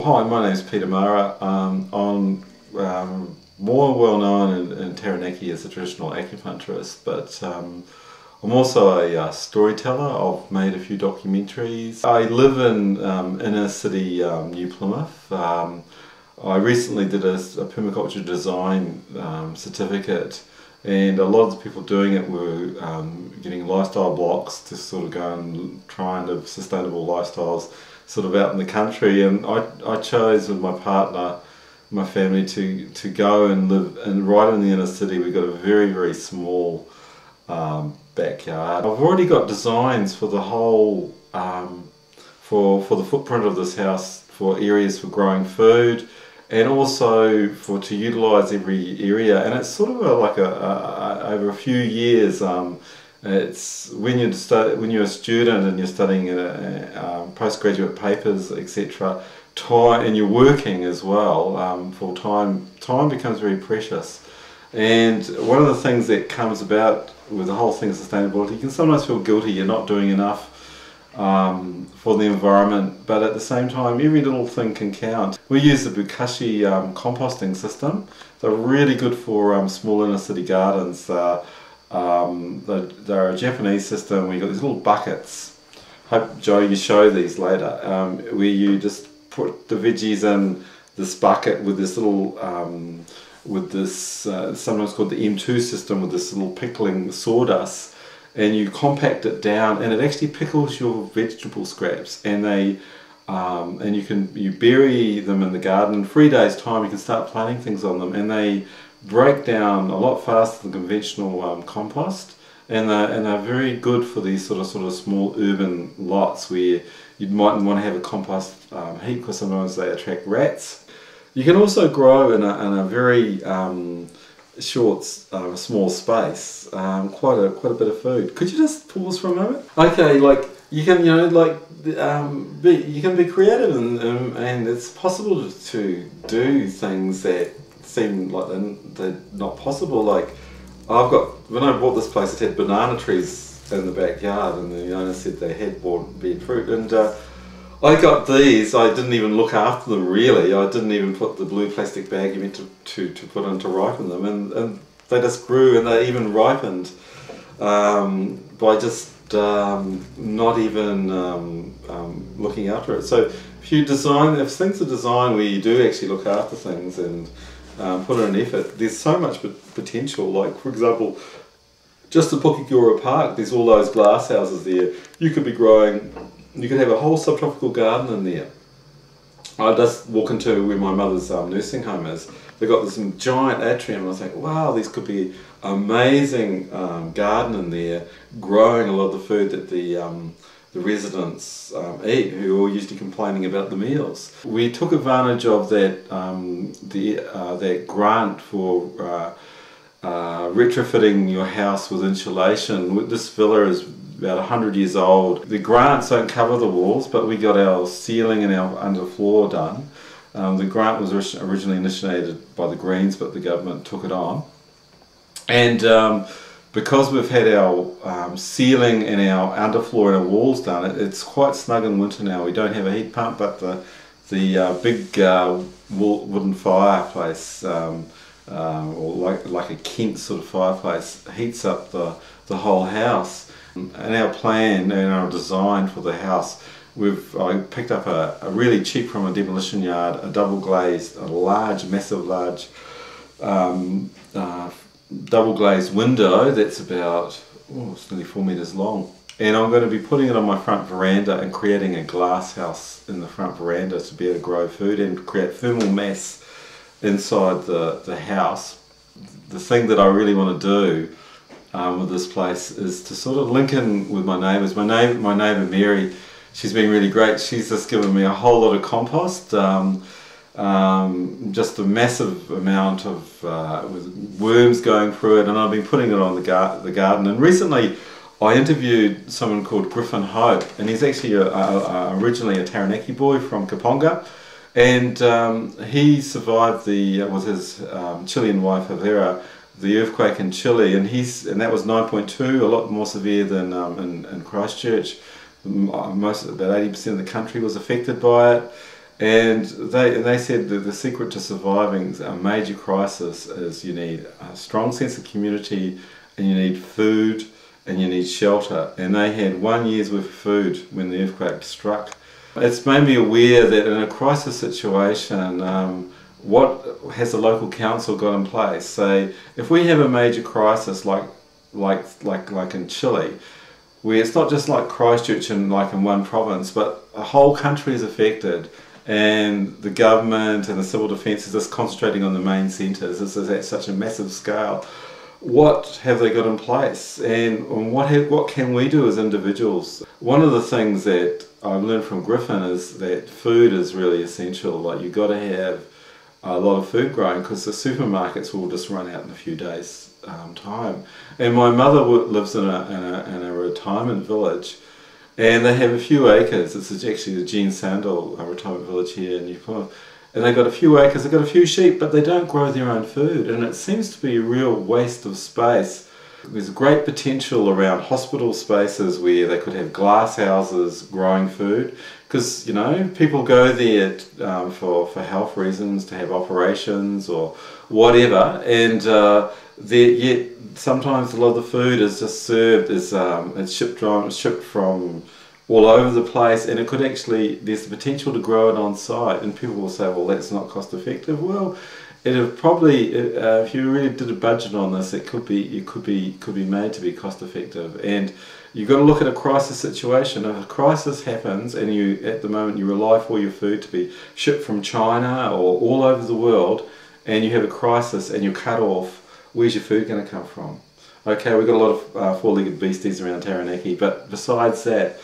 Hi, my name is Peter Maara. I'm more well known in Taranaki as a traditional acupuncturist, but I'm also a storyteller. I've made a few documentaries. I live in inner city New Plymouth. I recently did a permaculture design certificate, and a lot of the people doing it were getting lifestyle blocks to sort of go and try and live sustainable lifestyles sort of out in the country, and I chose with my partner, my family, to go and live right in the inner city. We've got a very small backyard. I've already got designs for the whole for the footprint of this house, for areas for growing food, and also to utilise every area. And it's sort of over a few years. It's when you're a student and you're studying postgraduate papers, etc. And you're working as well full time. Time becomes very precious, and one of the things that comes about with the whole thing of sustainability, you can sometimes feel guilty you're not doing enough for the environment, but at the same time every little thing can count. We use the Bukashi composting system. They're really good for small inner city gardens. They're a Japanese system. We've got these little buckets. Hope, Joe, you show these later, where you just put the veggies in this bucket with this little sometimes called the M2 system, with this little pickling sawdust, and you compact it down, and it actually pickles your vegetable scraps, and you bury them in the garden. In 3 days time you can start planting things on them, and they break down a lot faster than conventional compost, and they're very good for these sort of small urban lots where you mightn't want to have a compost heap, because sometimes they attract rats. You can also grow in a very short, small space, quite a bit of food. Could you just pause for a moment? Okay, you can, you can be creative, and it's possible to do things that seem like they're not possible. Like, when I bought this place, it had banana trees in the backyard, and the owner said they had been fruit, and I got these. I didn't even look after them really. I didn't even put the blue plastic bag you meant to put in to ripen them, and they just grew, and they even ripened by just not even looking after it. So if things are designed where you do actually look after things and put in an effort, there's so much potential. Like, for example, just at Pukekura Park, there's all those glass houses there. You could have a whole subtropical garden in there. I just walk into where my mother's nursing home is. They've got this giant atrium, and I think, wow, these could be amazing garden in there, growing a lot of the food that the residents eat, who are all usually complaining about the meals. We took advantage of that that grant for retrofitting your house with insulation. This villa is about 100 years old. The grants don't cover the walls, but we got our ceiling and our underfloor done. The grant was originally initiated by the Greens, but the government took it on. And because we've had our ceiling and our underfloor and our walls done, it's quite snug in winter now. We don't have a heat pump, but the big wooden fireplace, or like a Kent sort of fireplace, heats up the whole house. And our plan and our design for the house, I picked up a really cheap from a demolition yard, a massive large double glazed window that's about, it's nearly 4 meters long, and I'm going to be putting it on my front veranda and creating a glass house in the front veranda to be able to grow food and create thermal mass inside the house. The thing that I really want to do with this place is to sort of link in with my neighbours. My neighbour Mary, she's been really great. She's just given me a whole lot of compost, just a massive amount of with worms going through it, and I've been putting it on the garden. And recently I interviewed someone called Griffin Hope, and he's actually originally a Taranaki boy from Kaponga, and he survived with his Chilean wife Havera, the earthquake in Chile, and that was 9.2, a lot more severe than in Christchurch. About 80% of the country was affected by it. And they said that the secret to surviving a major crisis is you need a strong sense of community, and you need food, and you need shelter. And they had 1 year's worth of food when the earthquake struck. It's made me aware that in a crisis situation, what has the local council got in place? So if we have a major crisis like in Chile, where it's not just like Christchurch and like in one province, but a whole country is affected, and the government and the civil defence is just concentrating on the main centres. This is at such a massive scale. What have they got in place, and what can we do as individuals? One of the things that I've learned from Griffin is that food is really essential. Like, you've got to have a lot of food growing, because the supermarkets will just run out in a few days' time. And my mother lives in a retirement village, and they have a few acres. This is actually the Jean Sandal retirement village here in New Plymouth. And they've got a few acres, they've got a few sheep, but they don't grow their own food. And it seems to be a real waste of space. There's great potential around hospital spaces where they could have glass houses growing food. Because, you know, people go there for health reasons, to have operations or whatever. And yet sometimes a lot of the food is just served as it's shipped from all over the place, and it could actually, there's the potential to grow it on site, and people will say, well, that's not cost effective. Well, it would probably, if you really did a budget on this, it could be made to be cost effective. And you've got to look at a crisis situation. If a crisis happens and at the moment you rely for your food to be shipped from China or all over the world, and you have a crisis and you're cut off, where's your food going to come from? Okay, we've got a lot of four-legged beasties around Taranaki, but besides that,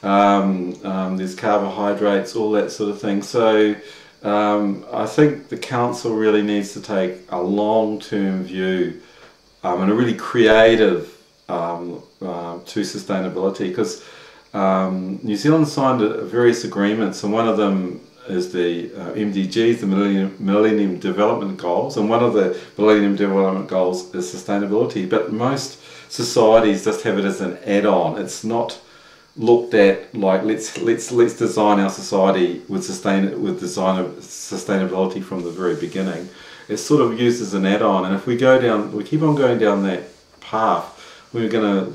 there's carbohydrates, all that sort of thing. So I think the council really needs to take a long-term view and a really creative to sustainability, because New Zealand signed various agreements, and one of them is the MDGs, the Millennium Development Goals, and one of the Millennium Development Goals is sustainability. But most societies just have it as an add-on. It's not looked at like let's design our society with sustainability from the very beginning. It's sort of used as an add-on, and if we keep on going down that path, we're going to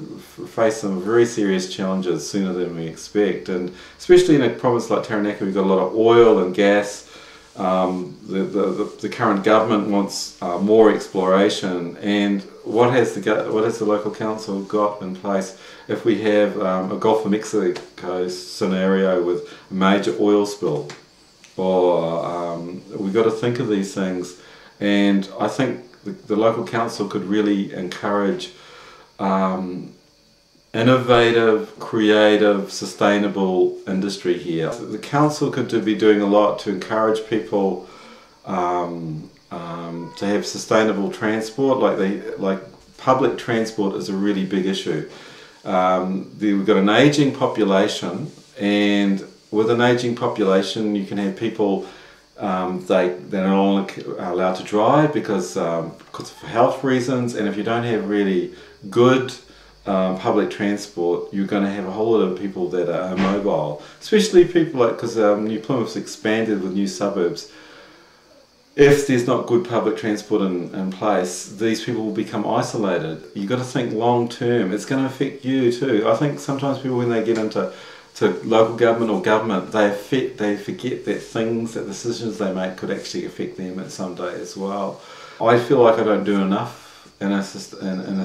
face some very serious challenges sooner than we expect. And especially in a province like Taranaki, we've got a lot of oil and gas. The current government wants more exploration, and what has the local council got in place if we have a Gulf of Mexico scenario with a major oil spill? Or we've got to think of these things, and I think the local council could really encourage innovative, creative, sustainable industry here. The council could be doing a lot to encourage people to have sustainable transport. Like public transport is a really big issue. We've got an aging population, and with an aging population you can have people they're not allowed to drive because of health reasons, and if you don't have really good public transport, you're going to have a whole lot of people that are immobile, especially people because New Plymouth's expanded with new suburbs. If there's not good public transport in place, these people will become isolated. You've got to think long term. It's going to affect you too. I think sometimes people, when they get into local government or government, they forget that decisions they make could actually affect them at some day as well. I feel like I don't do enough in a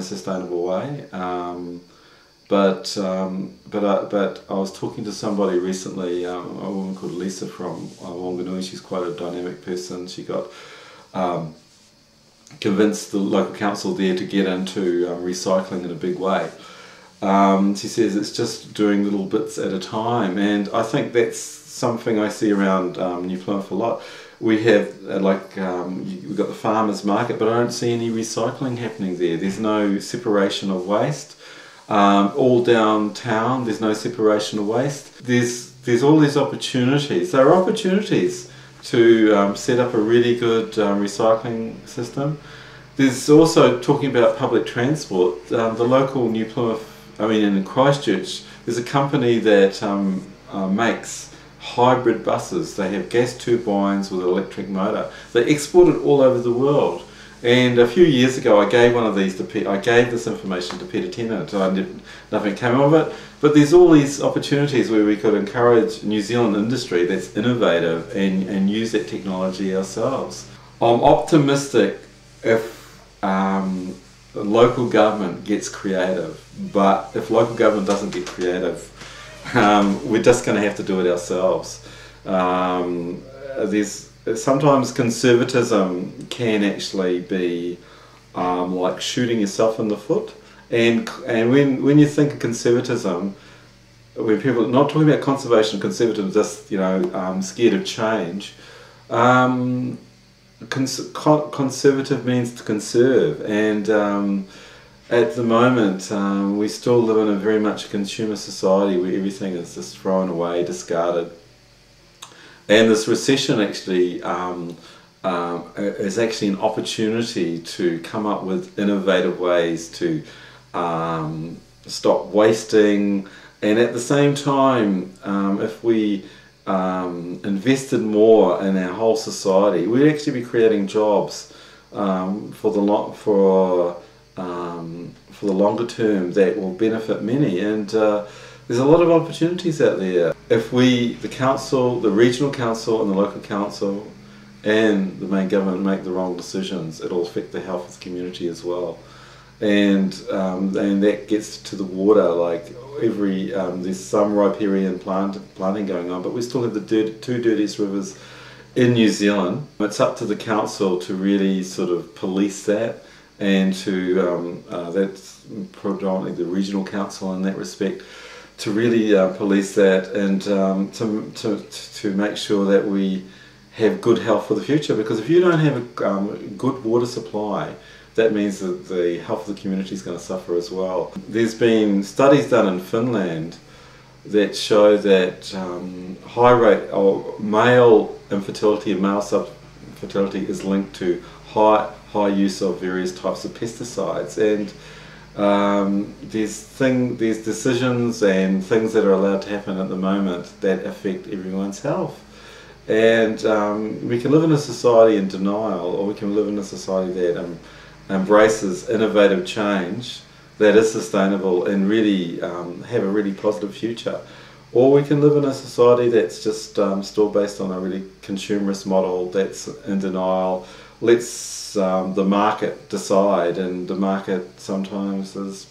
sustainable way, but I was talking to somebody recently, a woman called Lisa from Wanganui. She's quite a dynamic person. She got convinced the local council there to get into recycling in a big way. She says it's just doing little bits at a time, and I think that's something I see around New Plymouth a lot. We have we've got the farmers market, but I don't see any recycling happening there. There's no separation of waste. All downtown, there's no separation of waste. There's all these opportunities. There are opportunities to set up a really good recycling system. There's also, talking about public transport, the local New Plymouth, in Christchurch, there's a company that makes hybrid buses. They have gas turbines with an electric motor. They export it all over the world. And a few years ago, I gave one of these to I gave this information to Peter Tennant. Nothing came of it. But there's all these opportunities where we could encourage New Zealand industry that's innovative and use that technology ourselves. I'm optimistic if the local government gets creative, but if local government doesn't get creative, we're just going to have to do it ourselves. Sometimes conservatism can actually be like shooting yourself in the foot, and when you think of conservatism, when people are not talking about conservation, conservatism, just scared of change. Conservative means to conserve, and at the moment we still live in a very much consumer society where everything is just thrown away, discarded. And this recession actually is actually an opportunity to come up with innovative ways to stop wasting, and at the same time, if we invested more in our whole society, we'd actually be creating jobs for the longer term that will benefit many. And there's a lot of opportunities out there. If the council, the regional council and the local council and the main government make the wrong decisions, it'll affect the health of the community as well. And that gets to the water. Like there's some riparian planting going on, but we still have the two dirtiest rivers in New Zealand. It's up to the council to really sort of police that, and to that's predominantly the regional council in that respect, to really police that, and to make sure that we have good health for the future. Because if you don't have a good water supply, that means that the health of the community is going to suffer as well. There's been studies done in Finland that show that high rate or male infertility and male subfertility is linked to high use of various types of pesticides. And there's decisions and things that are allowed to happen at the moment that affect everyone's health. And we can live in a society in denial, or we can live in a society that embraces innovative change that is sustainable and really have a really positive future. Or we can live in a society that's just still based on a really consumerist model that's in denial, lets the market decide, and the market sometimes is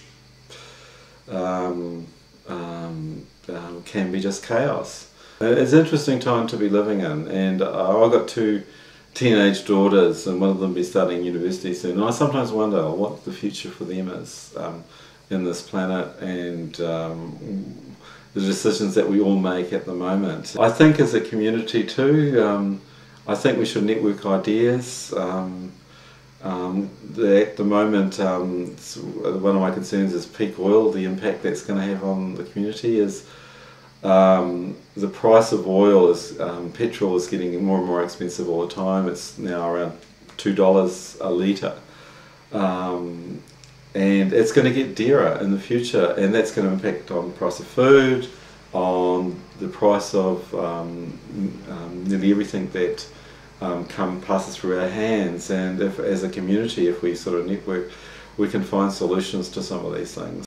can be just chaos. It's an interesting time to be living in, and I've got two teenage daughters, and one of them will be studying university soon, and I sometimes wonder what the future for them is in this planet, and the decisions that we all make at the moment. I think as a community too, I think we should network ideas. At the moment, one of my concerns is peak oil, the impact that's going to have on the community. Is the price of oil petrol is getting more and more expensive all the time. It's now around $2 a litre, and it's going to get dearer in the future, and that's going to impact on the price of food, on the price of nearly everything that passes through our hands. And if, as a community, if we sort of network, we can find solutions to some of these things.